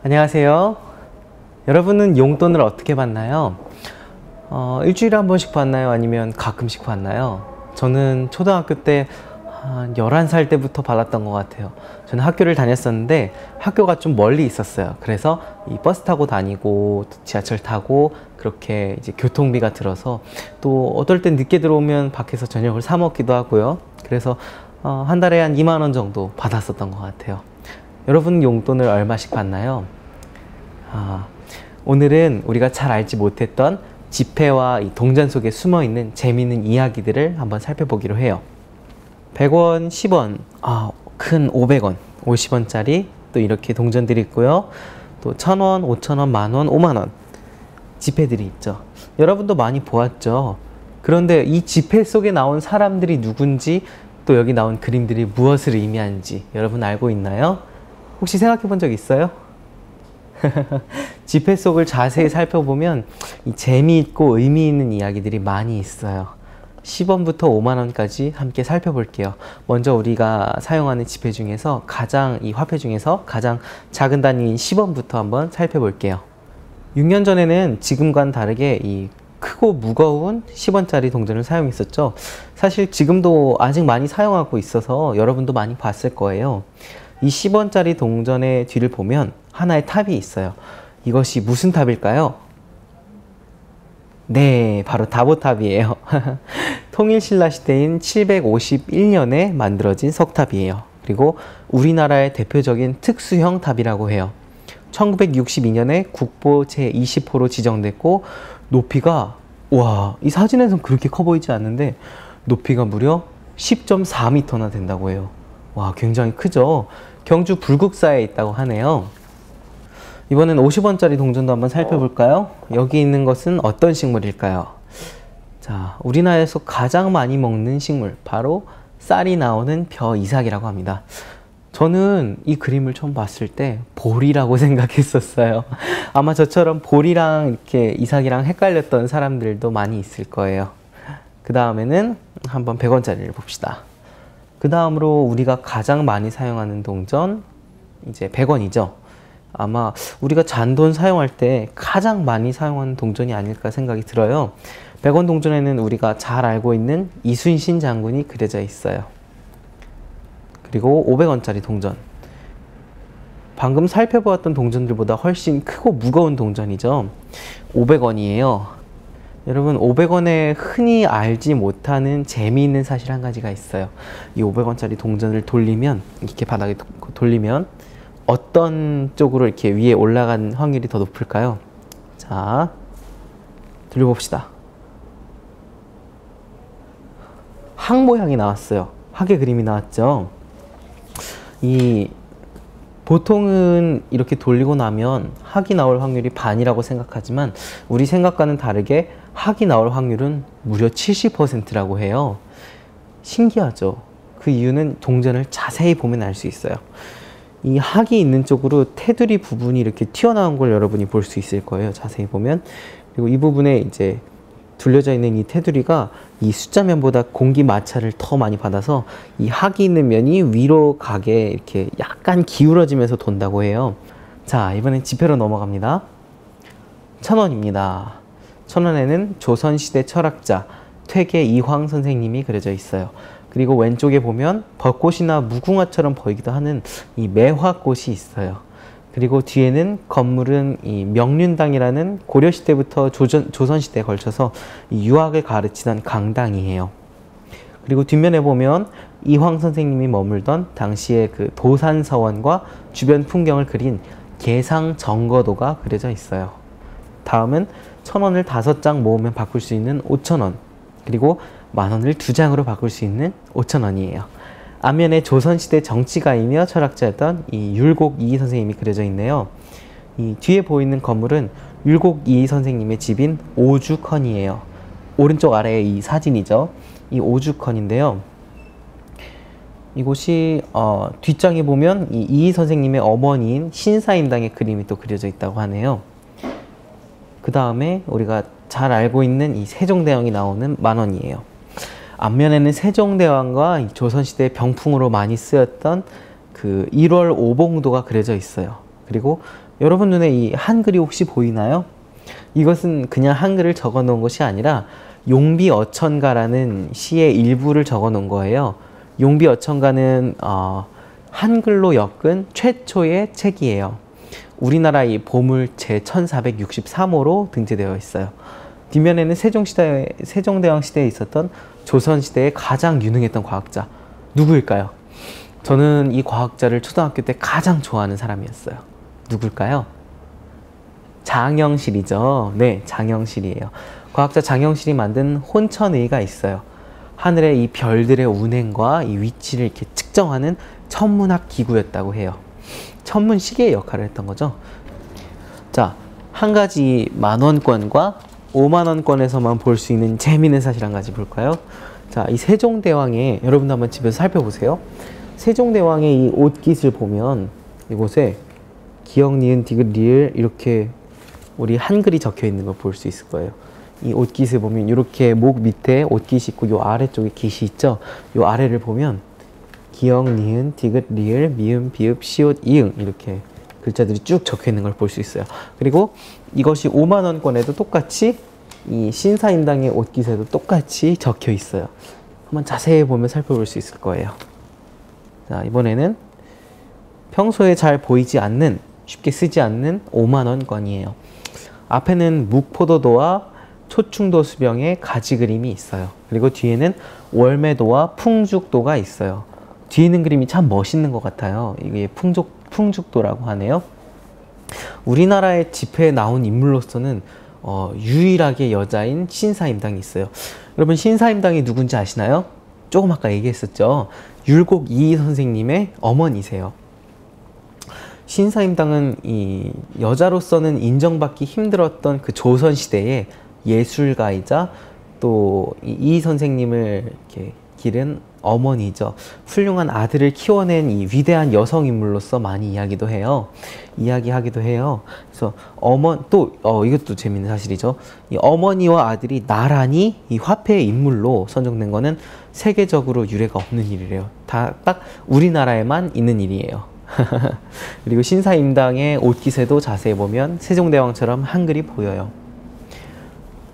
안녕하세요. 여러분은 용돈을 어떻게 받나요? 일주일에 한 번씩 받나요? 아니면 가끔씩 받나요? 저는 초등학교 때 한 11살 때부터 받았던 것 같아요. 저는 학교를 다녔었는데 학교가 좀 멀리 있었어요. 그래서 이 버스 타고 다니고 지하철 타고 그렇게 이제 교통비가 들어서, 또 어떨 땐 늦게 들어오면 밖에서 저녁을 사 먹기도 하고요. 그래서 한 달에 한 2만 원 정도 받았었던 것 같아요. 여러분 용돈을 얼마씩 받나요? 오늘은 우리가 잘 알지 못했던 지폐와 이 동전 속에 숨어있는 재미있는 이야기들을 한번 살펴보기로 해요. 100원, 10원, 큰 500원, 50원짜리 또 이렇게 동전들이 있고요. 또 1000원, 5000원, 만원, 5만원 지폐들이 있죠. 여러분도 많이 보았죠? 그런데 이 지폐 속에 나온 사람들이 누군지, 또 여기 나온 그림들이 무엇을 의미하는지 여러분 알고 있나요? 혹시 생각해 본 적 있어요? 지폐 속을 자세히 살펴보면 이 재미있고 의미 있는 이야기들이 많이 있어요. 10원부터 5만원까지 함께 살펴볼게요. 먼저 우리가 사용하는 지폐 중에서 이 화폐 중에서 가장 작은 단위인 10원부터 한번 살펴볼게요. 6년 전에는 지금과는 다르게 이 크고 무거운 10원짜리 동전을 사용했었죠. 사실 지금도 아직 많이 사용하고 있어서 여러분도 많이 봤을 거예요. 이 10원짜리 동전의 뒤를 보면 하나의 탑이 있어요. 이것이 무슨 탑일까요? 네, 바로 다보탑이에요. 통일신라 시대인 751년에 만들어진 석탑이에요. 그리고 우리나라의 대표적인 특수형 탑이라고 해요. 1962년에 국보 제20호로 지정됐고, 높이가, 이 사진에선 그렇게 커 보이지 않는데 높이가 무려 10.4m나 된다고 해요. 굉장히 크죠? 경주 불국사에 있다고 하네요. 이번엔 50원짜리 동전도 한번 살펴볼까요? 여기 있는 것은 어떤 식물일까요? 자, 우리나라에서 가장 많이 먹는 식물, 바로 쌀이 나오는 벼이삭이라고 합니다. 저는 이 그림을 처음 봤을 때 보리라고 생각했었어요. 아마 저처럼 보리랑 이렇게 이삭이랑 헷갈렸던 사람들도 많이 있을 거예요. 그 다음에는 한번 100원짜리를 봅시다. 그 다음으로 우리가 가장 많이 사용하는 동전, 이제 100원이죠. 아마 우리가 잔돈 사용할 때 가장 많이 사용하는 동전이 아닐까 생각이 들어요. 100원 동전에는 우리가 잘 알고 있는 이순신 장군이 그려져 있어요. 그리고 500원짜리 동전, 방금 살펴보았던 동전들보다 훨씬 크고 무거운 동전이죠. 500원이에요. 여러분, 500원에 흔히 알지 못하는 재미있는 사실 한 가지가 있어요. 이 500원짜리 동전을 돌리면, 이렇게 바닥에 돌리면 어떤 쪽으로 이렇게 위에 올라간 확률이 더 높을까요? 자, 돌려봅시다. 항 모양이 나왔어요. 학의 그림이 나왔죠. 보통은 이렇게 돌리고 나면 학이 나올 확률이 반이라고 생각하지만, 우리 생각과는 다르게 학이 나올 확률은 무려 70%라고 해요. 신기하죠? 그 이유는 동전을 자세히 보면 알 수 있어요. 이 학이 있는 쪽으로 테두리 부분이 이렇게 튀어나온 걸 여러분이 볼 수 있을 거예요. 자세히 보면. 그리고 이 부분에 이제 둘려져 있는 이 테두리가 이 숫자면보다 공기 마찰을 더 많이 받아서 이 학이 있는 면이 위로 가게 이렇게 약간 기울어지면서 돈다고 해요. 자, 이번엔 지폐로 넘어갑니다. 1000원입니다. 1000원에는 조선시대 철학자 퇴계 이황 선생님이 그려져 있어요. 그리고 왼쪽에 보면 벚꽃이나 무궁화처럼 보이기도 하는 이 매화꽃이 있어요. 그리고 뒤에는 건물은 이 명륜당이라는 고려시대부터 조선시대에 걸쳐서 이 유학을 가르치던 강당이에요. 그리고 뒷면에 보면 이황 선생님이 머물던 당시의 그 도산서원과 주변 풍경을 그린 계상정거도가 그려져 있어요. 다음은 1000원을 5장 모으면 바꿀 수 있는 5000원, 그리고 만원을 2장으로 바꿀 수 있는 5000원이에요. 앞면에 조선시대 정치가이며 철학자였던 이 율곡 이이 선생님이 그려져 있네요. 이 뒤에 보이는 건물은 율곡 이이 선생님의 집인 오죽헌이에요. 오른쪽 아래에 이 사진이죠. 이 오죽헌인데요. 이곳이 뒷장에 보면 이 이이 선생님의 어머니인 신사임당의 그림이 또 그려져 있다고 하네요. 그 다음에 우리가 잘 알고 있는 이 세종대왕이 나오는 만원이에요. 앞면에는 세종대왕과 조선시대 병풍으로 많이 쓰였던 그 1월 오봉도가 그려져 있어요. 그리고 여러분 눈에 이 한글이 혹시 보이나요? 이것은 그냥 한글을 적어 놓은 것이 아니라 용비어천가라는 시의 일부를 적어 놓은 거예요. 용비어천가는 한글로 엮은 최초의 책이에요. 우리나라 이 보물 제1463호로 등재되어 있어요. 뒷면에는 세종대왕 시대에 있었던 조선시대에 가장 유능했던 과학자 누구일까요? 저는 이 과학자를 초등학교 때 가장 좋아하는 사람이었어요. 누굴까요? 장영실이죠. 네, 장영실이에요. 과학자 장영실이 만든 혼천의가 있어요. 하늘의 이 별들의 운행과 이 위치를 이렇게 측정하는 천문학 기구였다고 해요. 천문시계의 역할을 했던 거죠. 자, 한 가지 만원권과 5만원권에서만 볼 수 있는 재미있는 사실 한 가지 볼까요? 자, 이 세종대왕의, 여러분도 한번 집에서 살펴보세요. 세종대왕의 이 옷깃을 보면 이곳에 기역, 니은, 디귿, 리을 이렇게 우리 한글이 적혀 있는 걸 볼 수 있을 거예요. 이 옷깃을 보면 이렇게 목 밑에 옷깃이 있고 요 아래쪽에 깃이 있죠. 요 아래를 보면 기역, 니은, 디귿, 리을, 미음, 비읍, 시옷, 이응 이렇게 글자들이 쭉 적혀 있는 걸 볼 수 있어요. 그리고 이것이 5만원권에도 똑같이 이 신사임당의 옷깃에도 똑같이 적혀 있어요. 한번 자세히 보면 살펴볼 수 있을 거예요. 자, 이번에는 평소에 잘 보이지 않는, 쉽게 쓰지 않는 5만원권이에요. 앞에는 묵포도도와 초충도 수병의 가지 그림이 있어요. 그리고 뒤에는 월매도와 풍죽도가 있어요. 뒤에 있는 그림이 참 멋있는 것 같아요. 이게 풍죽도라고 하네요. 우리나라의 집회에 나온 인물로서는 유일하게 여자인 신사임당이 있어요. 여러분 신사임당이 누군지 아시나요? 조금 아까 얘기했었죠. 율곡 이희 선생님의 어머니세요. 신사임당은 이 여자로서는 인정받기 힘들었던 그 조선시대에 예술가이자 또 이희 선생님을 이렇게 기른 어머니죠. 훌륭한 아들을 키워낸 이 위대한 여성 인물로서 많이 이야기하기도 해요. 그래서 이것도 재밌는 사실이죠. 이 어머니와 아들이 나란히 이 화폐의 인물로 선정된 거는 세계적으로 유례가 없는 일이래요. 다 딱 우리나라에만 있는 일이에요. 그리고 신사임당의 옷깃에도 자세히 보면 세종대왕처럼 한글이 보여요.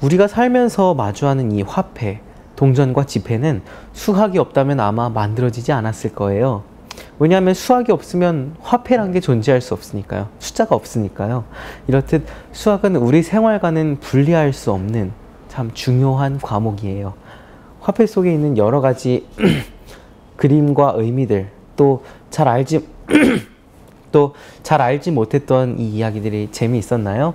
우리가 살면서 마주하는 이 화폐, 동전과 지폐는 수학이 없다면 아마 만들어지지 않았을 거예요. 왜냐하면 수학이 없으면 화폐란 게 존재할 수 없으니까요. 숫자가 없으니까요. 이렇듯 수학은 우리 생활과는 분리할 수 없는 참 중요한 과목이에요. 화폐 속에 있는 여러 가지 그림과 의미들, 또 잘 알지 못했던 이 이야기들이 재미있었나요?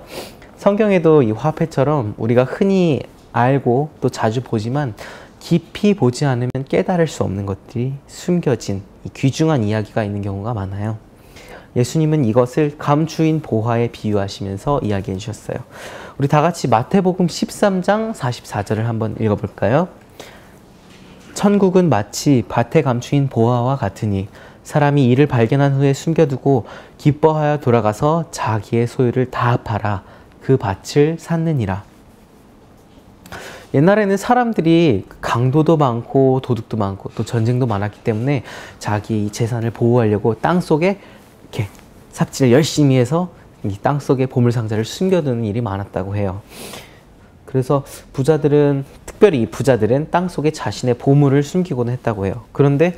성경에도 이 화폐처럼 우리가 흔히 알고 또 자주 보지만 깊이 보지 않으면 깨달을 수 없는 것들이 숨겨진 이 귀중한 이야기가 있는 경우가 많아요. 예수님은 이것을 감추인 보화에 비유하시면서 이야기해 주셨어요. 우리 다 같이 마태복음 13장 44절을 한번 읽어볼까요? 천국은 마치 밭에 감추인 보화와 같으니 사람이 이를 발견한 후에 숨겨두고 기뻐하여 돌아가서 자기의 소유를 다 팔아 그 밭을 샀느니라. 옛날에는 사람들이 강도도 많고 도둑도 많고 또 전쟁도 많았기 때문에 자기 재산을 보호하려고 땅속에 이렇게 삽질을 열심히 해서 이 땅속에 보물상자를 숨겨두는 일이 많았다고 해요. 그래서 특별히 부자들은 땅속에 자신의 보물을 숨기곤 했다고 해요. 그런데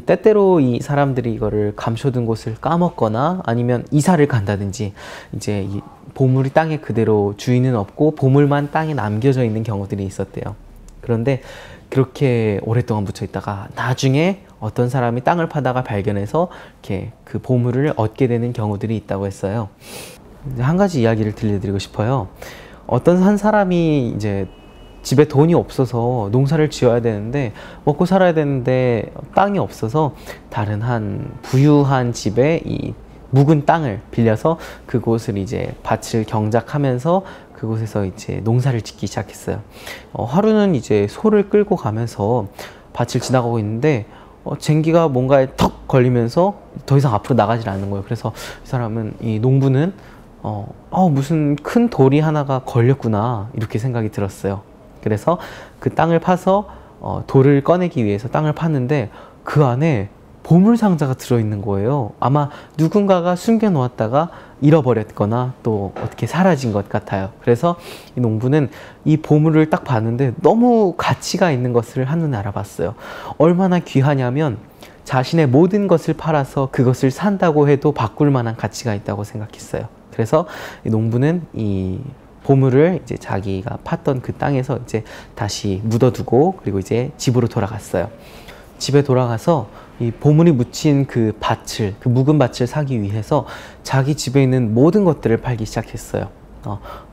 때때로 이 사람들이 이거를 감춰둔 곳을 까먹거나 아니면 이사를 간다든지 이제 이 보물이 땅에 그대로 주인은 없고 보물만 땅에 남겨져 있는 경우들이 있었대요. 그런데 그렇게 오랫동안 묻혀 있다가 나중에 어떤 사람이 땅을 파다가 발견해서 이렇게 그 보물을 얻게 되는 경우들이 있다고 했어요. 한 가지 이야기를 들려드리고 싶어요. 어떤 한 사람이 이제 집에 돈이 없어서 농사를 지어야 되는데 먹고 살아야 되는데 땅이 없어서 다른 한 부유한 집에 이 묵은 땅을 빌려서 그곳을 이제 밭을 경작하면서 그곳에서 이제 농사를 짓기 시작했어요. 하루는 이제 소를 끌고 가면서 밭을 지나가고 있는데 쟁기가 뭔가에 턱 걸리면서 더 이상 앞으로 나가질 않는 거예요. 그래서 이 농부는 무슨 큰 돌이 하나가 걸렸구나 이렇게 생각이 들었어요. 그래서 그 땅을 파서 돌을 꺼내기 위해서 땅을 팠는데 그 안에 보물상자가 들어있는 거예요. 아마 누군가가 숨겨놓았다가 잃어버렸거나 또 어떻게 사라진 것 같아요. 그래서 이 농부는 이 보물을 딱 봤는데 너무 가치가 있는 것을 한눈에 알아봤어요. 얼마나 귀하냐면 자신의 모든 것을 팔아서 그것을 산다고 해도 바꿀 만한 가치가 있다고 생각했어요. 그래서 이 농부는 이 보물을 이제 자기가 팠던 그 땅에서 이제 다시 묻어두고 그리고 이제 집으로 돌아갔어요. 집에 돌아가서 이 보물이 묻힌 그 밭을, 그 묵은 밭을 사기 위해서 자기 집에 있는 모든 것들을 팔기 시작했어요.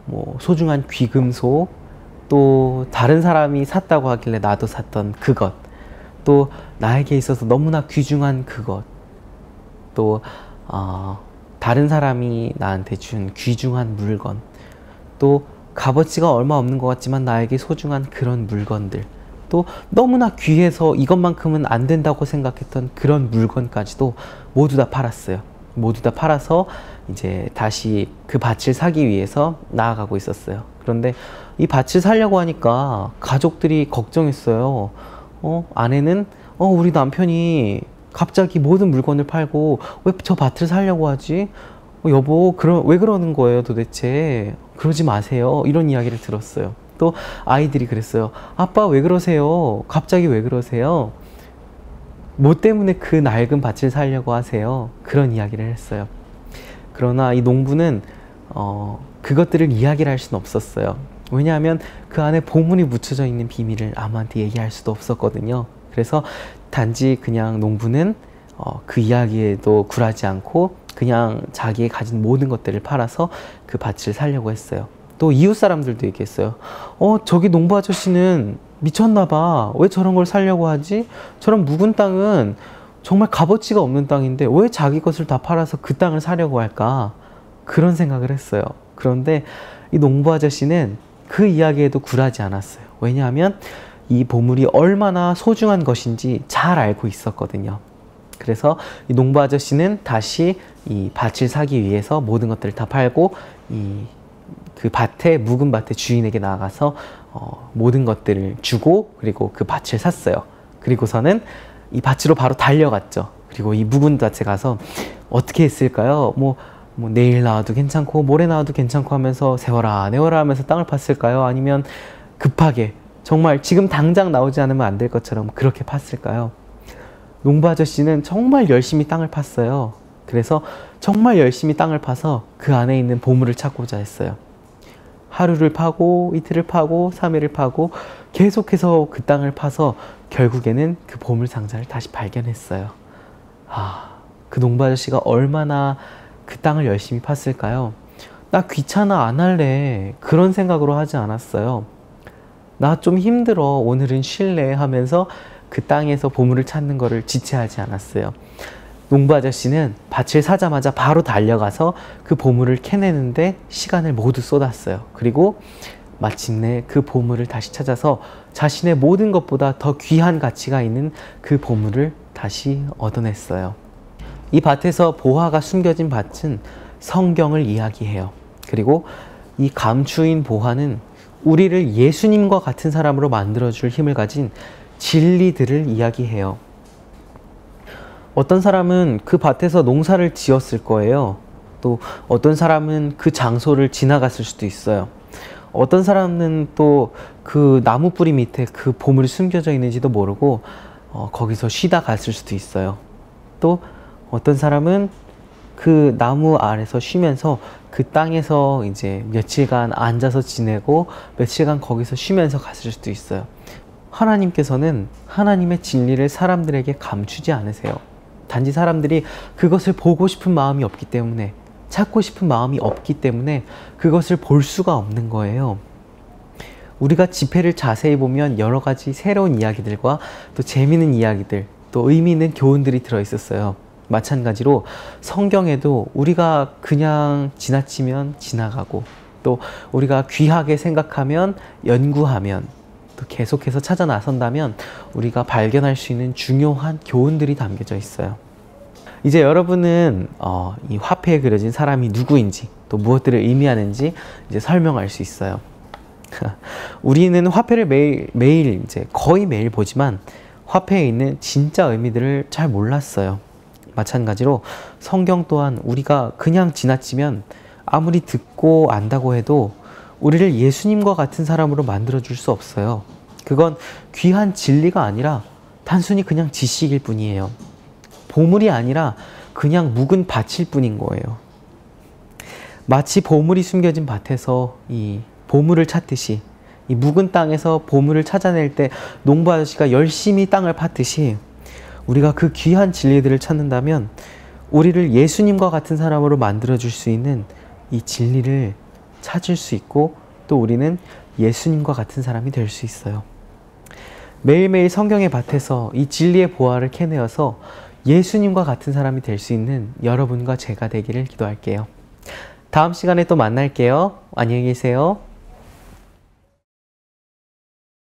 뭐 소중한 귀금속, 또 다른 사람이 샀다고 하길래 나도 샀던 그것, 또 나에게 있어서 너무나 귀중한 그것, 또 다른 사람이 나한테 준 귀중한 물건, 또 값어치가 얼마 없는 것 같지만 나에게 소중한 그런 물건들, 또 너무나 귀해서 이것만큼은 안 된다고 생각했던 그런 물건까지도 모두 다 팔았어요. 모두 다 팔아서 이제 다시 그 밭을 사기 위해서 나아가고 있었어요. 그런데 이 밭을 사려고 하니까 가족들이 걱정했어요. 아내는 우리 남편이 갑자기 모든 물건을 팔고 왜 저 밭을 사려고 하지? 여보, 왜 그러는 거예요 도대체? 그러지 마세요. 이런 이야기를 들었어요. 또 아이들이 그랬어요. 아빠 왜 그러세요? 갑자기 왜 그러세요? 뭐 때문에 그 낡은 밭을 사려고 하세요? 그런 이야기를 했어요. 그러나 이 농부는 그것들을 이야기를 할 수는 없었어요. 왜냐하면 그 안에 보물이 묻혀져 있는 비밀을 아무한테 얘기할 수도 없었거든요. 그래서 단지 그냥 농부는 그 이야기에도 굴하지 않고 그냥 자기의 가진 모든 것들을 팔아서 그 밭을 사려고 했어요. 또 이웃 사람들도 얘기했어요. 저기 농부 아저씨는 미쳤나 봐. 왜 저런 걸 사려고 하지? 저런 묵은 땅은 정말 값어치가 없는 땅인데 왜 자기 것을 다 팔아서 그 땅을 사려고 할까? 그런 생각을 했어요. 그런데 이 농부 아저씨는 그 이야기에도 굴하지 않았어요. 왜냐하면 이 보물이 얼마나 소중한 것인지 잘 알고 있었거든요. 그래서 이 농부 아저씨는 다시 이 밭을 사기 위해서 모든 것들을 다 팔고 그 밭에, 묵은 밭의 주인에게 나아가서 모든 것들을 주고 그리고 그 밭을 샀어요. 그리고서는 이 밭으로 바로 달려갔죠. 그리고 이 묵은 밭에 가서 어떻게 했을까요? 뭐 내일 나와도 괜찮고 모레 나와도 괜찮고 하면서 세워라 내워라 하면서 땅을 팠을까요? 아니면 급하게 정말 지금 당장 나오지 않으면 안 될 것처럼 그렇게 팠을까요? 농부 아저씨는 정말 열심히 땅을 팠어요. 그래서 정말 열심히 땅을 파서 그 안에 있는 보물을 찾고자 했어요. 하루를 파고 이틀을 파고 3일을 파고 계속해서 그 땅을 파서 결국에는 그 보물 상자를 다시 발견했어요. 그 농부 아저씨가 얼마나 그 땅을 열심히 팠을까요? 나 귀찮아 안 할래 그런 생각으로 하지 않았어요. 나 좀 힘들어 오늘은 쉴래 하면서 그 땅에서 보물을 찾는 거를 지체하지 않았어요. 농부 아저씨는 밭을 사자마자 바로 달려가서 그 보물을 캐내는데 시간을 모두 쏟았어요. 그리고 마침내 그 보물을 다시 찾아서 자신의 모든 것보다 더 귀한 가치가 있는 그 보물을 다시 얻어냈어요. 이 밭에서 보화가 숨겨진 밭은 성경을 이야기해요. 그리고 이 감추인 보화는 우리를 예수님과 같은 사람으로 만들어줄 힘을 가진 진리들을 이야기해요. 어떤 사람은 그 밭에서 농사를 지었을 거예요. 또 어떤 사람은 그 장소를 지나갔을 수도 있어요. 어떤 사람은 또 그 나무 뿌리 밑에 그 보물이 숨겨져 있는지도 모르고 거기서 쉬다 갔을 수도 있어요. 또 어떤 사람은 그 나무 아래서 쉬면서 그 땅에서 이제 며칠간 앉아서 지내고 며칠간 거기서 쉬면서 갔을 수도 있어요. 하나님께서는 하나님의 진리를 사람들에게 감추지 않으세요. 단지 사람들이 그것을 보고 싶은 마음이 없기 때문에, 찾고 싶은 마음이 없기 때문에 그것을 볼 수가 없는 거예요. 우리가 지폐를 자세히 보면 여러 가지 새로운 이야기들과 또 재미있는 이야기들, 또 의미 있는 교훈들이 들어있었어요. 마찬가지로 성경에도 우리가 그냥 지나치면 지나가고, 또 우리가 귀하게 생각하면, 연구하면, 또 계속해서 찾아 나선다면 우리가 발견할 수 있는 중요한 교훈들이 담겨져 있어요. 이제 여러분은 이 화폐에 그려진 사람이 누구인지, 또 무엇들을 의미하는지 이제 설명할 수 있어요. 우리는 화폐를 매일 이제 거의 매일 보지만 화폐에 있는 진짜 의미들을 잘 몰랐어요. 마찬가지로 성경 또한 우리가 그냥 지나치면 아무리 듣고 안다고 해도 우리를 예수님과 같은 사람으로 만들어줄 수 없어요. 그건 귀한 진리가 아니라 단순히 그냥 지식일 뿐이에요. 보물이 아니라 그냥 묵은 밭일 뿐인 거예요. 마치 보물이 숨겨진 밭에서 이 보물을 찾듯이, 이 묵은 땅에서 보물을 찾아낼 때 농부 아저씨가 열심히 땅을 팠듯이, 우리가 그 귀한 진리들을 찾는다면 우리를 예수님과 같은 사람으로 만들어줄 수 있는 이 진리를 찾을 수 있고, 또 우리는 예수님과 같은 사람이 될 수 있어요. 매일매일 성경의 밭에서 이 진리의 보화를 캐내어서 예수님과 같은 사람이 될 수 있는 여러분과 제가 되기를 기도할게요. 다음 시간에 또 만날게요. 안녕히 계세요.